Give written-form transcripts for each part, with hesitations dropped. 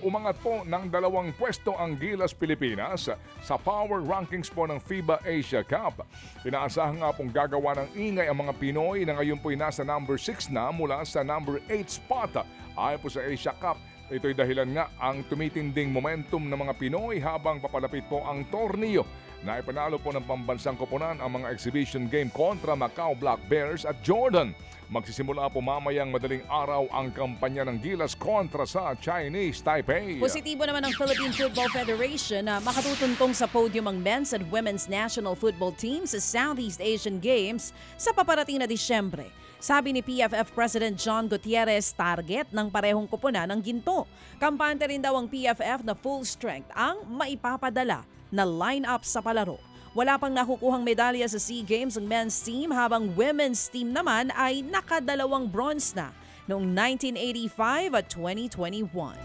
Umangat po ng 2 pwesto ang Gilas Pilipinas sa power rankings po ng FIBA Asia Cup. Inaasahan nga pong gagawa ng ingay ang mga Pinoy na ngayon po'y nasa number 6 na mula sa number 8 spot. Ayon po sa Asia Cup, ito'y dahilan nga ang tumitinding momentum ng mga Pinoy habang papalapit po ang torneo na ipanalo po ng pambansang koponan ang mga exhibition game kontra Macau Black Bears at Jordan. Magsisimula po mamayang madaling araw ang kampanya ng Gilas kontra sa Chinese Taipei. Positibo naman ang Philippine Football Federation na makatutuntong sa podium ang men's and women's national football teams sa Southeast Asian Games sa paparating na Disyembre. Sabi ni PFF President John Gutierrez, target ng parehong koponan ng ginto. Kampante rin daw ang PFF na full strength ang maipapadala na line-up sa palaro. Wala pang nakukuhang medalya sa SEA Games ang men's team habang women's team naman ay nakadalawang bronze na noong 1985 at 2021.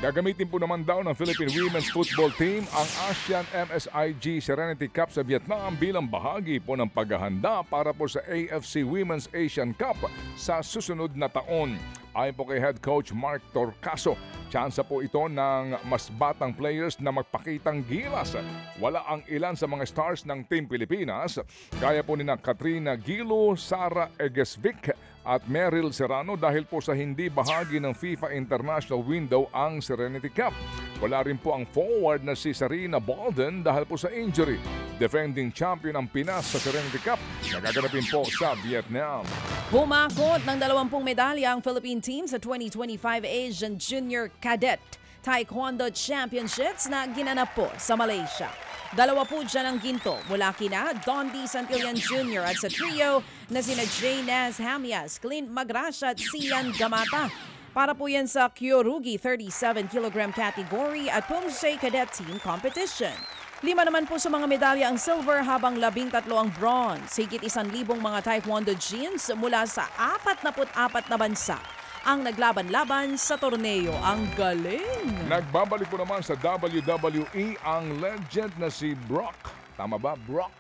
Gagamitin po naman daw ng Philippine Women's Football Team ang ASEAN MSIG Serenity Cup sa Vietnam bilang bahagi po ng paghahanda para po sa AFC Women's Asian Cup sa susunod na taon. Ayon po kay Head Coach Mark Torcaso, tsansa po ito ng mas batang players na magpakitang gilas. Wala ang ilan sa mga stars ng Team Pilipinas, gaya po nina Katrina Gilo, Sara Egesvic at Meryl Serrano dahil po sa hindi bahagi ng FIFA International Window ang Serenity Cup. Wala rin po ang forward na si Sarina Bolden dahil po sa injury. Defending champion ang Pinas sa Serenity Cup na gaganapin po sa Vietnam. Humakot ng 20 medalya ang Philippine team sa 2025 Asian Junior Cadet Taekwondo Championships na ginanap po sa Malaysia. 2 po dyan ang ginto mula kina Don D. Santillan Jr. at sa trio na sina Jay Naz Hamias, Clint Magrasha at Sian Gamata. Para po yan sa Kyorugi 37 kg category at Pumse Cadet Team Competition. 5 naman po sa mga medalya ang silver habang 13 ang bronze. Higit 1,000 mga taekwondo jeans mula sa 44 na bansa ang naglaban-laban sa torneo. Ang galing! Nagbabalik po naman sa WWE ang legend na si Brock. Tama ba? Brock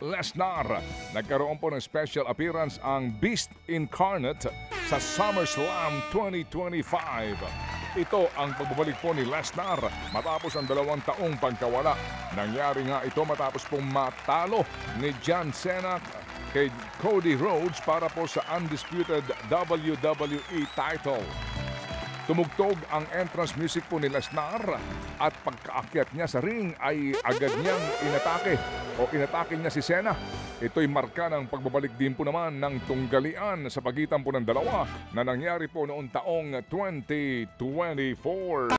Lesnar. Nagkaroon po ng special appearance ang Beast Incarnate sa SummerSlam 2025. Ito ang pagbabalik po ni Lesnar matapos ang 2 taong pagkawala. Nangyari nga ito matapos pong matalo ni John Cena kay Cody Rhodes para po sa undisputed WWE title. Tumugtog ang entrance music po ni Lesnar at pagkaakyat niya sa ring ay agad niyang inatake niya si Cena. Ito'y marka ng pagbabalik din po naman ng tunggalian sa pagitan po ng dalawa na nangyari po noong taong 2024.